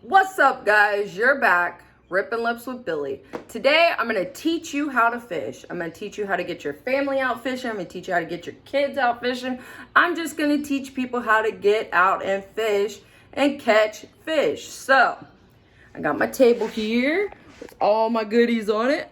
What's up, guys? You're back. Ripping Lips with Billy. Today, I'm going to teach you how to fish. I'm going to teach you how to get your family out fishing. I'm going to teach you how to get your kids out fishing. I'm just going to teach people how to get out and fish and catch fish. So, I got my table here with all my goodies on it.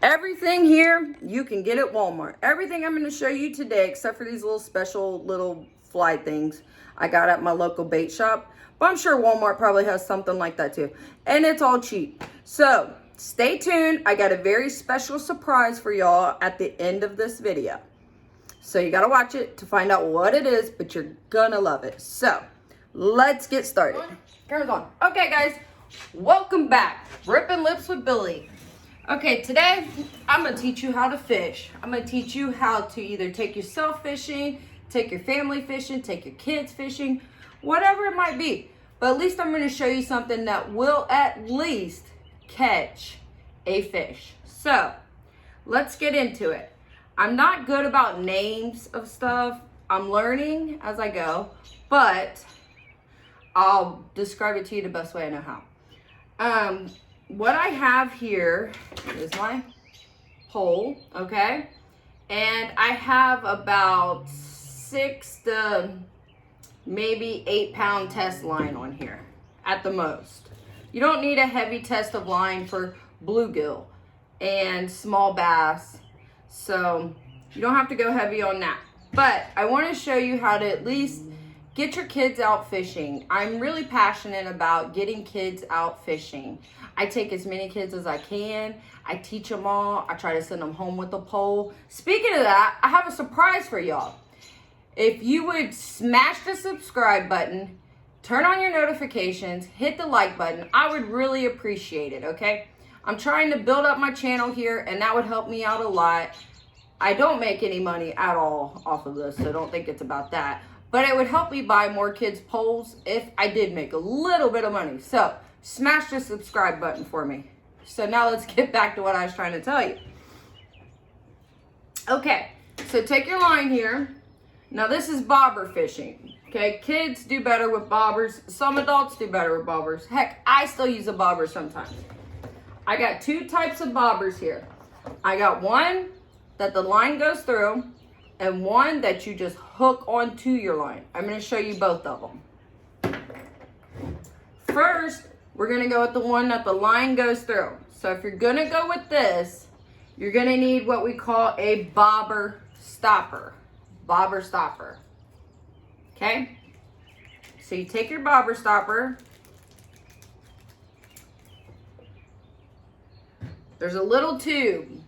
Everything here, you can get at Walmart. Everything I'm going to show you today, except for these little special little fly things, I got at my local bait shop. But I'm sure Walmart probably has something like that too. And it's all cheap. So, stay tuned. I got a very special surprise for y'all at the end of this video. So, you got to watch it to find out what it is, but you're going to love it. So, let's get started. Camera's on. Okay, guys. Welcome back. Ripping Lips with Billy. Okay, today I'm going to teach you how to fish. I'm going to teach you how to either take yourself fishing, take your family fishing, take your kids fishing, whatever it might be. But at least I'm going to show you something that will at least catch a fish. So, let's get into it. I'm not good about names of stuff. I'm learning as I go, but I'll describe it to you the best way I know how. What I have here is my pole, okay? And I have about 6 to maybe 8 pound test line on here at the most. You don't need a heavy test of line for bluegill and small bass, so you don't have to go heavy on that. But I want to show you how to at least get your kids out fishing. I'm really passionate about getting kids out fishing. I take as many kids as I can. I teach them all. I try to send them home with a pole. Speaking of that, I have a surprise for y'all. If you would smash the subscribe button, turn on your notifications, hit the like button, I would really appreciate it, okay? I'm trying to build up my channel here, and that would help me out a lot. I don't make any money at all off of this, so don't think it's about that. But it would help me buy more kids' poles if I did make a little bit of money. So, smash the subscribe button for me. So now let's get back to what I was trying to tell you. Okay, so take your line here. Now this is bobber fishing, okay? Kids do better with bobbers. Some adults do better with bobbers. Heck, I still use a bobber sometimes. I got 2 types of bobbers here. I got one that the line goes through and one that you just hook onto your line. I'm gonna show you both of them. First, we're gonna go with the one that the line goes through. So if you're gonna go with this, you're gonna need what we call a bobber stopper. Bobber stopper. Okay? So you take your bobber stopper. There's a little tube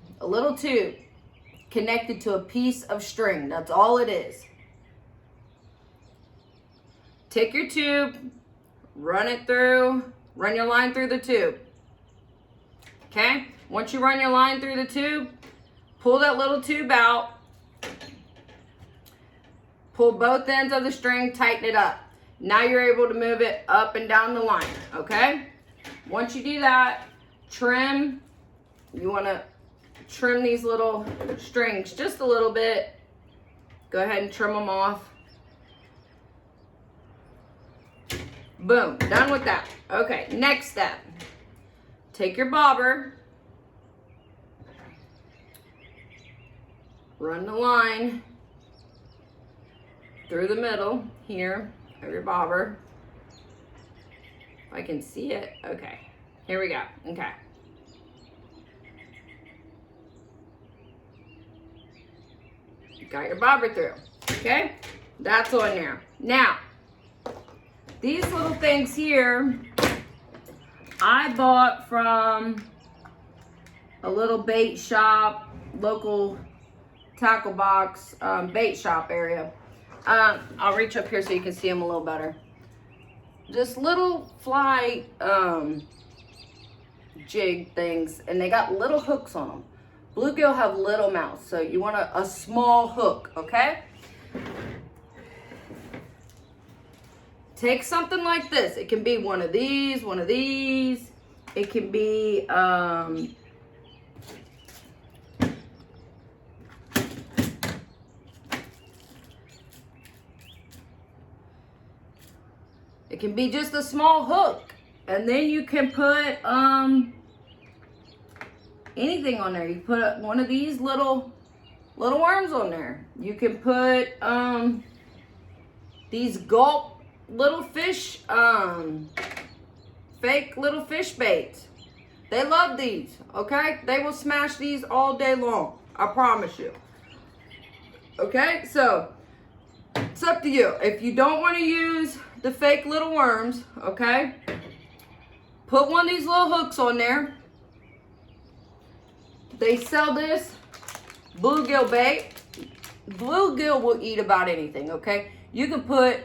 connected to a piece of string. That's all it is. Take your tube, run your line through the tube. Okay? Once you run your line through the tube, pull that little tube out. Pull both ends of the string, tighten it up. Now you're able to move it up and down the line, okay? Once you do that, trim. You want to trim these little strings just a little bit. Go ahead and trim them off. Boom, done with that. Okay, next step. Take your bobber. Run the line through the middle here of your bobber. If I can see it. Okay, here we go. Okay. Got your bobber through. Okay, that's on there. Now, these little things here, I bought from a little bait shop, local tackle box, bait shop area. I'll reach up here so you can see them a little better. Just little fly jig things, and they got little hooks on them. Bluegill have little mouths, so you want a small hook, okay? Take something like this. It can be one of these. It can be It can be just a small hook. And then you can put anything on there. You put one of these little worms on there. You can put these gulp little fish, fake little fish baits. They love these, okay? They will smash these all day long. I promise you. Okay, so it's up to you. If you don't want to use the fake little worms, okay, put one of these little hooks on there. They sell this bluegill bait. Bluegill will eat about anything, okay? You can put,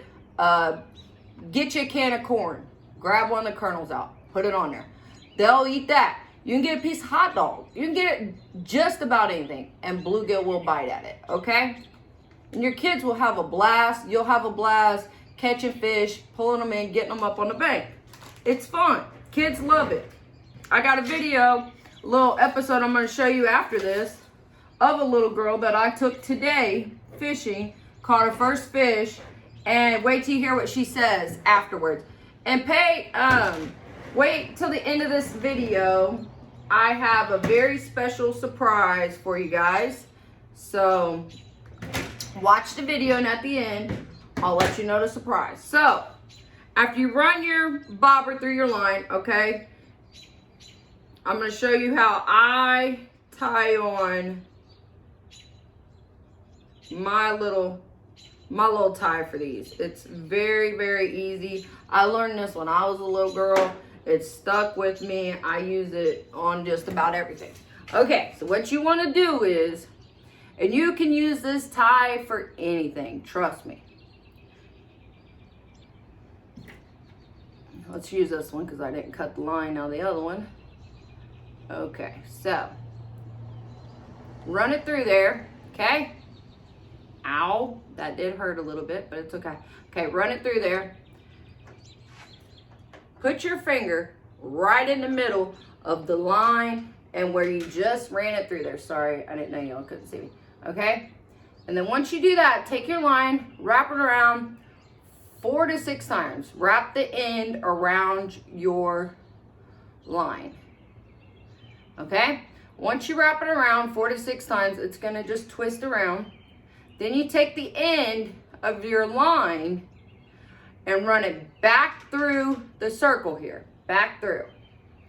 get you a can of corn, grab one of the kernels out, put it on there. They'll eat that. You can get a piece of hot dog. You can get it just about anything, and bluegill will bite at it, okay? And your kids will have a blast. You'll have a blast catching fish, pulling them in, getting them up on the bank. It's fun. Kids love it. I got a video, a little episode I'm going to show you after this of a little girl that I took today fishing, caught her first fish, and wait till you hear what she says afterwards. And wait till the end of this video. I have a very special surprise for you guys. So watch the video, and at the end, I'll let you know the surprise. So after you run your bobber through your line, okay, I'm going to show you how I tie on my little tie for these. It's very, very easy. I learned this when I was a little girl. It stuck with me. I use it on just about everything. Okay, so what you want to do is, and you can use this tie for anything, trust me. Let's use this one because I didn't cut the line out of the other one. Okay, so run it through there, okay? Ow, that did hurt a little bit, but it's okay. Okay, run it through there. Put your finger right in the middle of the line and where you just ran it through there. Sorry, I didn't know y'all couldn't see me. Okay? And then once you do that, take your line, wrap it around 4 to 6 times. Wrap the end around your line. Okay? Once you wrap it around 4 to 6 times, it's going to just twist around. Then you take the end of your line and run it back through the circle here. Back through.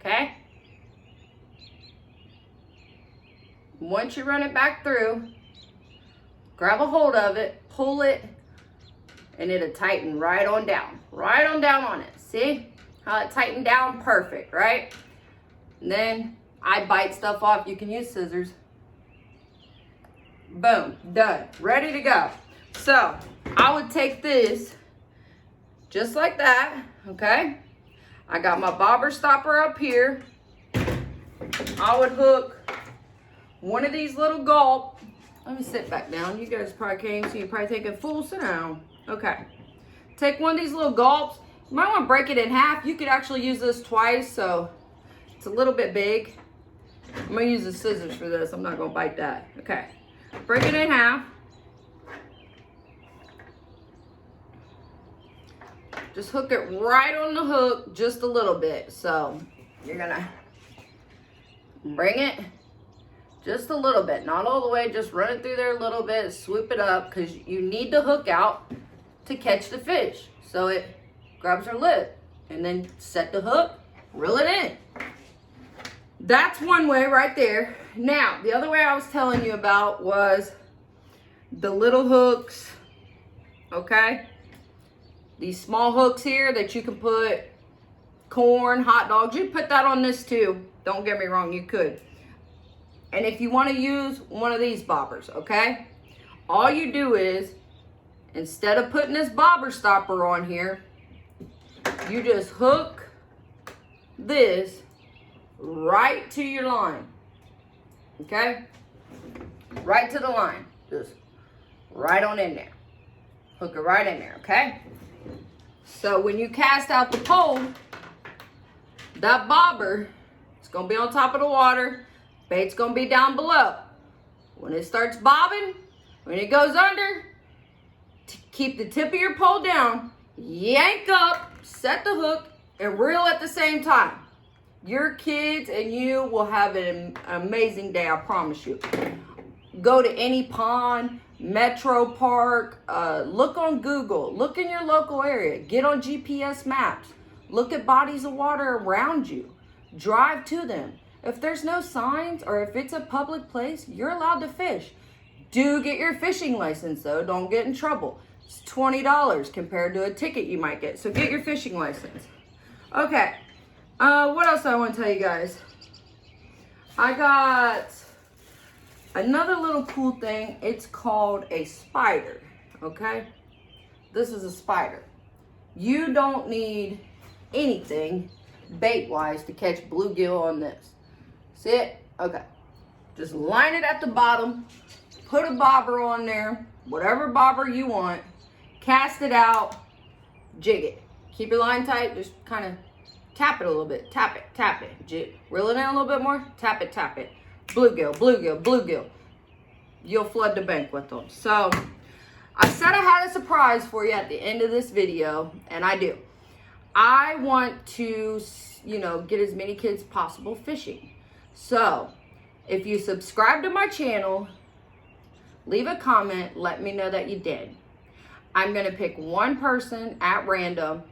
Okay? Once you run it back through, grab a hold of it, pull it, and it'll tighten right on down. Right on down on it. See how it tightened down? Perfect, right? And then I bite stuff off. You can use scissors. Boom, done, ready to go. So I would take this just like that, okay? I got my bobber stopper up here. I would hook one of these little gulp. Let me sit back down. You guys probably can't even see. You're probably thinking, fool, sit down. Okay. Take one of these little gulps. You might want to break it in half. You could actually use this twice, so it's a little bit big. I'm going to use the scissors for this. I'm not going to bite that. Okay. Break it in half. Just hook it right on the hook just a little bit. So you're going to bring it just a little bit. Not all the way. Just run it through there a little bit. Swoop it up because you need the hook out to catch the fish. So it grabs her lip. And then set the hook. Reel it in. That's one way right there. Now, the other way I was telling you about was the little hooks, okay? These small hooks here that you can put corn, hot dogs. You put that on this too. Don't get me wrong, you could. And if you want to use one of these bobbers, okay? All you do is, instead of putting this bobber stopper on here, you just hook this right to your line, okay? Right to the line, just right on in there. Hook it right in there, okay? So when you cast out the pole, that bobber is gonna be on top of the water, bait's gonna be down below. When it starts bobbing, when it goes under, keep the tip of your pole down yank up, set the hook, and reel at the same time. Your kids and you will have an amazing day, I promise you. Go to any pond, metro park, look on Google, look in your local area, get on GPS maps, look at bodies of water around you, drive to them. If there's no signs or if it's a public place, you're allowed to fish. Do get your fishing license though, don't get in trouble. It's $20 compared to a ticket you might get, so get your fishing license. Okay, what else I want to tell you guys? I got another little cool thing. It's called a spider, okay? This is a spider. You don't need anything bait-wise to catch bluegill on this. See it? Okay. Just line it at the bottom, put a bobber on there, whatever bobber you want, cast it out, jig it. Keep your line tight, just kind of tap it a little bit, tap it, reel it in a little bit more, tap it. Bluegill, bluegill, bluegill. You'll flood the bank with them. So, I said I had a surprise for you at the end of this video, and I do. I want to, get as many kids possible fishing. So, if you subscribe to my channel, leave a comment, let me know that you did. I'm going to pick one person at random,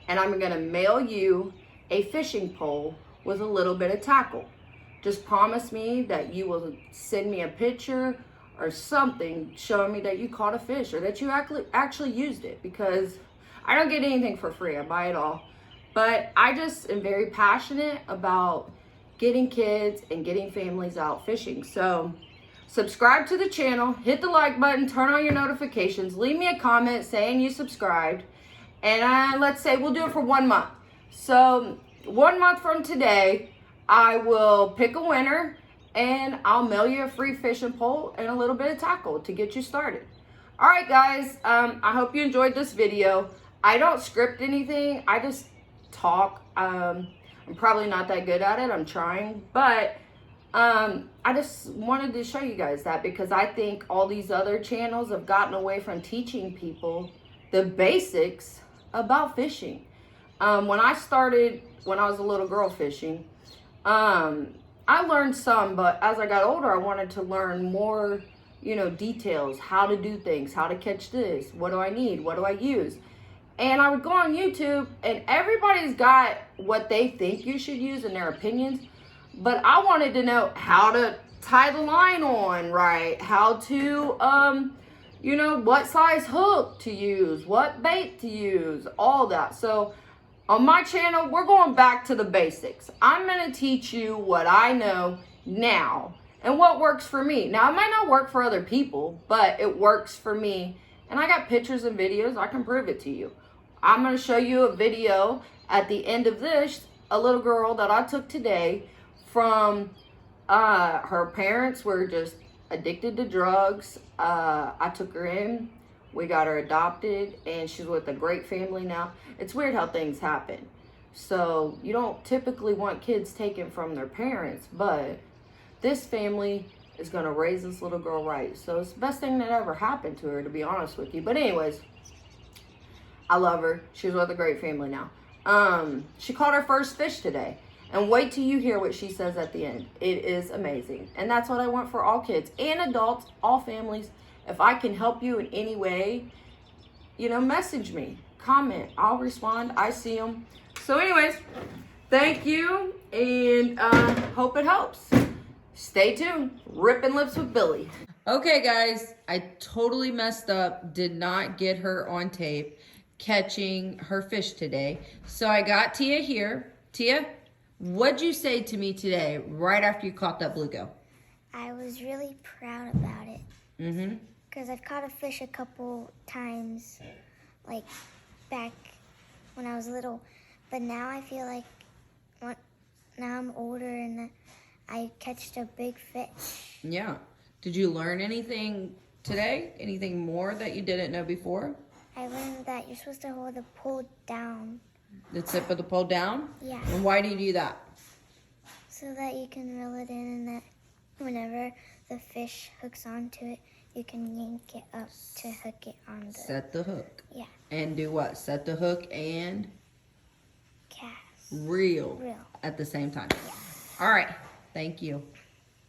and I'm going to mail you a fishing pole with a little bit of tackle. Just promise me that you will send me a picture or something showing me that you caught a fish or that you actually used it, because I don't get anything for free. I buy it all. But I just am very passionate about getting kids and getting families out fishing. So subscribe to the channel, hit the like button, turn on your notifications, leave me a comment saying you subscribed, and let's say we'll do it for 1 month. So 1 month from today, I will pick a winner and I'll mail you a free fishing pole and a little bit of tackle to get you started. All right, guys, I hope you enjoyed this video. I don't script anything, I just talk. I'm probably not that good at it, I'm trying, but I just wanted to show you guys that because I think all these other channels have gotten away from teaching people the basics about fishing. When I started, when I was a little girl fishing, I learned some, but as I got older, I wanted to learn more, details, how to do things, how to catch this, what do I need, what do I use? And I would go on YouTube, and everybody's got what they think you should use in their opinions, but I wanted to know how to tie the line on right, how to, what size hook to use, what bait to use, all that. So on my channel, we're going back to the basics. I'm going to teach you what I know now and what works for me. Now, it might not work for other people, but it works for me. And I got pictures and videos. I can prove it to you. I'm going to show you a video at the end of this, a little girl that I took today from her parents were just addicted to drugs. I took her in. We got her adopted, and she's with a great family now. It's weird how things happen. So you don't typically want kids taken from their parents, but this family is going to raise this little girl right. So it's the best thing that ever happened to her, to be honest with you. But anyways, I love her. She's with a great family now. She caught her first fish today. And wait till you hear what she says at the end. It is amazing. And that's what I want for all kids and adults, all families. If I can help you in any way, message me, comment, I'll respond. I see them. So anyways, thank you, and hope it helps. Stay tuned. Ripping Lips with Billy. Okay, guys, I totally messed up. Did not get her on tape catching her fish today. So I got Tia here. Tia, what'd you say to me today right after you caught that bluegill? I was really proud about it. Mm-hmm. Because I've caught a fish a couple times, like back when I was little. But now I feel like now I'm older and I catched a big fish. Yeah. Did you learn anything today? Anything more that you didn't know before? I learned that you're supposed to hold the pole down. The tip of the pole down? Yeah. And why do you do that? So that you can reel it in, and that whenever the fish hooks onto it, you can yank it up to hook it on the... Set the hook. Yeah. And do what? Set the hook and Cast. reel Reel. at the same time. Yeah. All right. Thank you.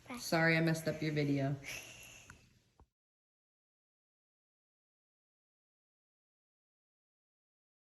Bye. Sorry I messed up your video.